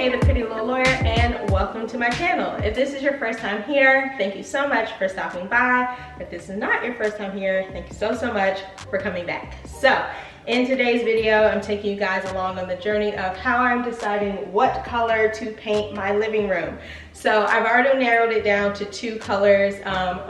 Kay, the Pretty Little Lawyer, and welcome to my channel. If this is your first time here, thank you so much for stopping by. If this is not your first time here, thank you so much for coming back. So, in today's video, I'm taking you guys along on the journey of how I'm deciding what color to paint my living room. So I've already narrowed it down to 2 colors,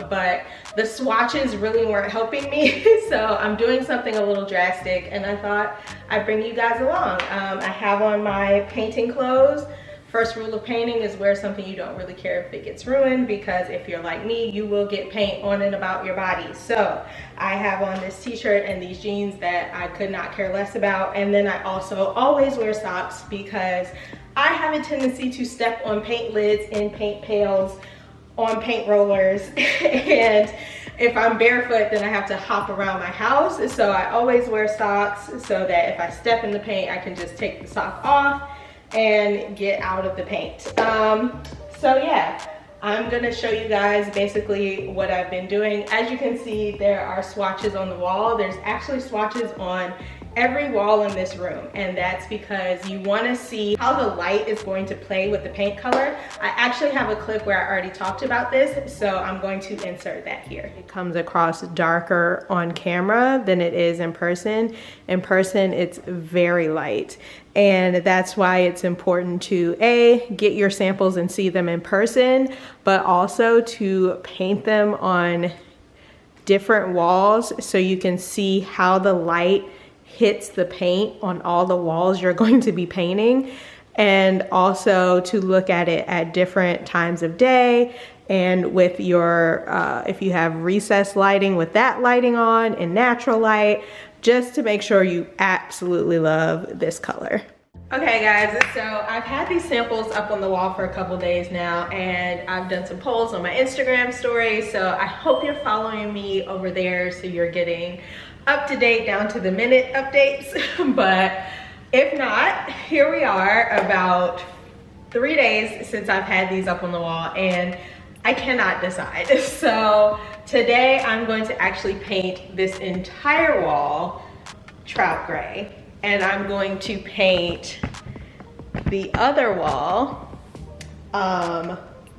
but the swatches really weren't helping me. So I'm doing something a little drastic, and I thought I'd bring you guys along. I have on my painting clothes. First rule of painting is wear something you don't really care if it gets ruined, because if you're like me, you will get paint on and about your body. So I have on this t-shirt and these jeans that I could not care less about. And then I also always wear socks because I have a tendency to step on paint lids and paint pails on paint rollers. And if I'm barefoot, then I have to hop around my house. So I always wear socks so that if I step in the paint, I can just take the sock off and get out of the paint. So yeah, I'm gonna show you guys basically what I've been doing. As you can see, there are swatches on the wall. There's actually swatches on every wall in this room, and that's because you want to see how the light is going to play with the paint color. I actually have a clip where I already talked about this, so I'm going to insert that here. It comes across darker on camera than it is in person. In person, it's very light, and that's why it's important to get your samples and see them in person, but also to paint them on different walls so you can see how the light hits the paint on all the walls you're going to be painting, and also to look at it at different times of day, and with your if you have recessed lighting, with that lighting on and natural light, just to make sure you absolutely love this color. Okay guys, so I've had these samples up on the wall for a couple days now, and I've done some polls on my Instagram story, so I hope you're following me over there so you're getting up to date, down to the minute updates. But if not, here we are about 3 days since I've had these up on the wall, and I cannot decide. So today I'm going to actually paint this entire wall trout gray, and I'm going to paint the other wall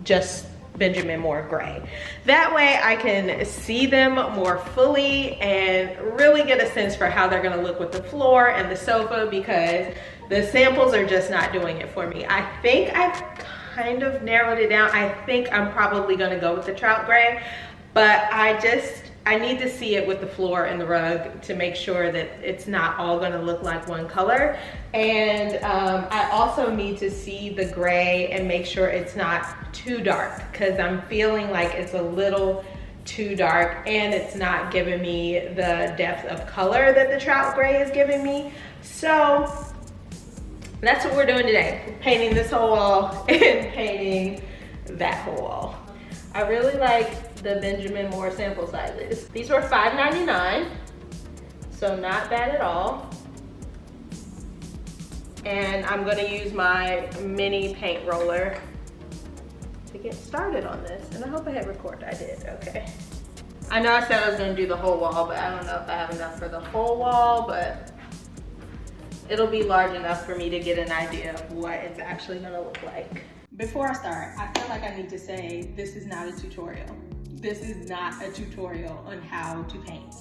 just Benjamin Moore gray. That way I can see them more fully and really get a sense for how they're gonna look with the floor and the sofa, because the samples are just not doing it for me. I think I've kind of narrowed it down. I think I'm probably gonna go with the trout gray, but I need to see it with the floor and the rug to make sure that it's not all gonna look like one color. And I also need to see the gray and make sure it's not too dark, because I'm feeling like it's a little too dark and it's not giving me the depth of color that the trout gray is giving me. So that's what we're doing today. Painting this whole wall and painting that whole wall. I really like the Benjamin Moore sample sizes. These were $5.99, so not bad at all. And I'm gonna use my mini paint roller to get started on this. And I hope I hit record. I did, okay. I know I said I was gonna do the whole wall, but I don't know if I have enough for the whole wall, but it'll be large enough for me to get an idea of what it's actually gonna look like. Before I start, I feel like I need to say this is not a tutorial. This is not a tutorial on how to paint.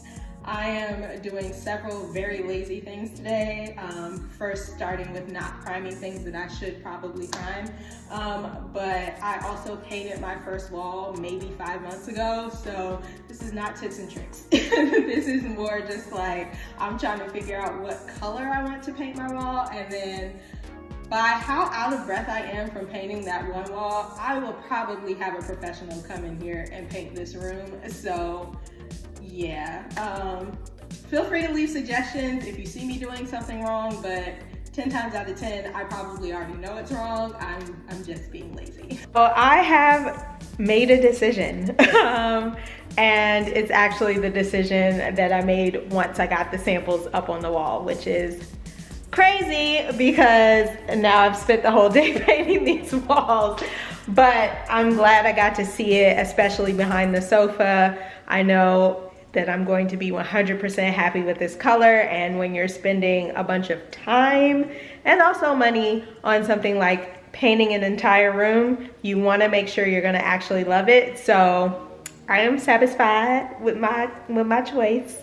I am doing several very lazy things today. First, starting with not priming things that I should probably prime. But I also painted my first wall maybe 5 months ago, so this is not tips and tricks. This is more just like, I'm trying to figure out what color I want to paint my wall, and then by how out of breath I am from painting that one wall, I will probably have a professional come in here and paint this room. So yeah, feel free to leave suggestions if you see me doing something wrong, but 10 times out of 10, I probably already know it's wrong. I'm just being lazy. Well, I have made a decision. And it's actually the decision that I made once I got the samples up on the wall, which is crazy because now I've spent the whole day painting these walls. But I'm glad I got to see it, especially behind the sofa. I know that I'm going to be 100% happy with this color. And when you're spending a bunch of time and also money on something like painting an entire room, you want to make sure you're going to actually love it. So I am satisfied with my choice.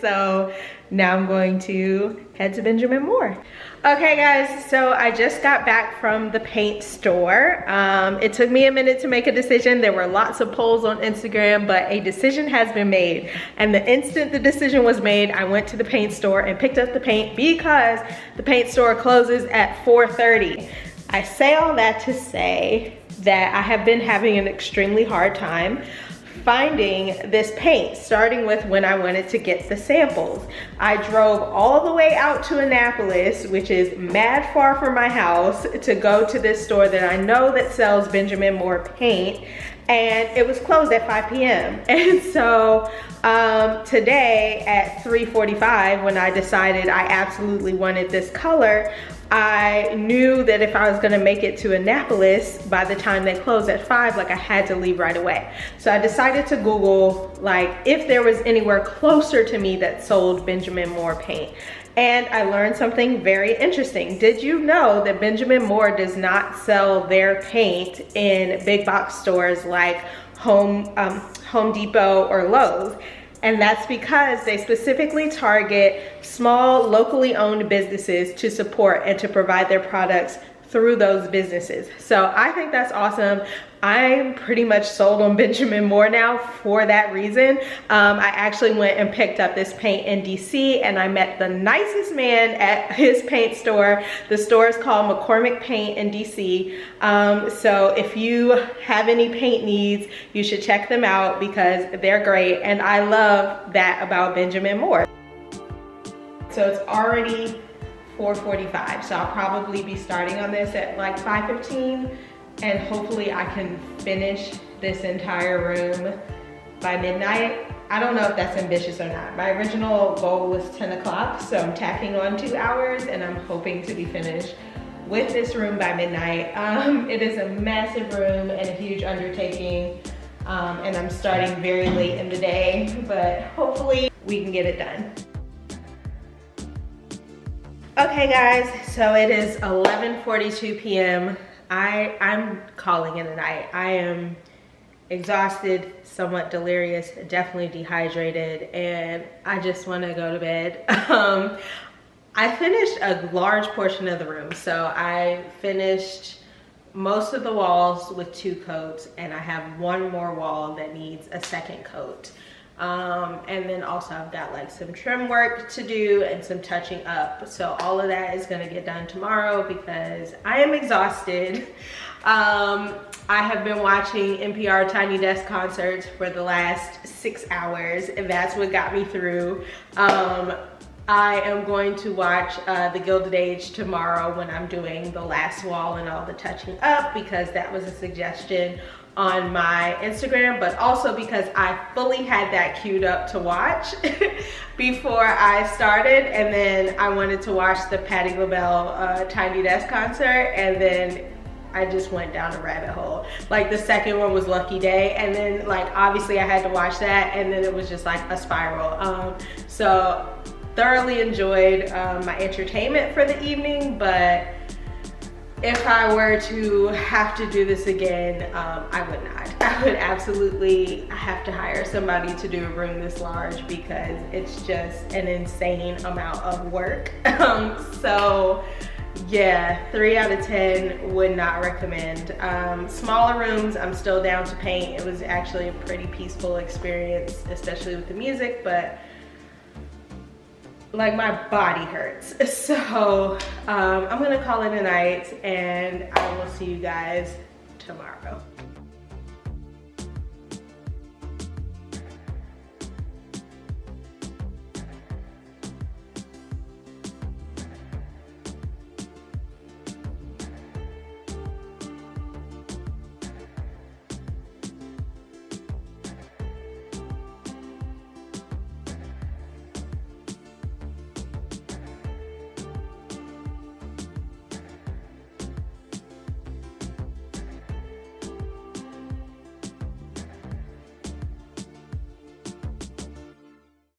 So now I'm going to head to Benjamin Moore. Okay guys, so I just got back from the paint store. It took me a minute to make a decision. There were lots of polls on Instagram, but a decision has been made. And the instant the decision was made, I went to the paint store and picked up the paint because the paint store closes at 4:30. I say all that to say that I have been having an extremely hard time finding this paint, starting with when I wanted to get the samples. I drove all the way out to Annapolis, which is mad far from my house, to go to this store that I know that sells Benjamin Moore paint, and it was closed at 5 p.m. And so today at 3:45, when I decided I absolutely wanted this color, I knew that if I was gonna make it to Annapolis by the time they closed at 5, like I had to leave right away. So I decided to Google like if there was anywhere closer to me that sold Benjamin Moore paint. And I learned something very interesting. Did you know that Benjamin Moore does not sell their paint in big box stores like Home Depot or Lowe's? And that's because they specifically target small, locally owned businesses to support and to provide their products through those businesses. So I think that's awesome. I'm pretty much sold on Benjamin Moore now for that reason. I actually went and picked up this paint in DC, and I met the nicest man at his paint store. The store is called McCormick Paint in DC. So if you have any paint needs, you should check them out because they're great. And I love that about Benjamin Moore. So it's already 4:45, so I'll probably be starting on this at like 5:15, and hopefully I can finish this entire room by midnight. I don't know if that's ambitious or not. My original goal was 10 o'clock, so I'm tacking on 2 hours, and I'm hoping to be finished with this room by midnight. It is a massive room and a huge undertaking, and I'm starting very late in the day, but hopefully we can get it done. Okay guys, so it is 11:42 p.m. I'm calling it a night. I am exhausted, somewhat delirious, definitely dehydrated, and I just want to go to bed. I finished a large portion of the room. So I finished most of the walls with 2 coats, and I have 1 more wall that needs a 2nd coat. And then also I've got like some trim work to do and some touching up. So all of that is gonna get done tomorrow because I am exhausted. I have been watching NPR Tiny Desk concerts for the last 6 hours, and that's what got me through. I am going to watch The Gilded Age tomorrow when I'm doing the last wall and all the touching up, because that was a suggestion on my Instagram, but also because I fully had that queued up to watch before I started, and then I wanted to watch the Patti LaBelle Tiny Desk concert, and then I just went down a rabbit hole. Like the second one was Lucky Day, and then like obviously I had to watch that, and then it was just like a spiral. So thoroughly enjoyed my entertainment for the evening, but if I were to have to do this again, I would not. I would absolutely have to hire somebody to do a room this large because it's just an insane amount of work. So yeah, 3 out of 10 would not recommend. Smaller rooms, I'm still down to paint. It was actually a pretty peaceful experience, especially with the music, but like my body hurts. So I'm gonna call it a night, and I will see you guys tomorrow.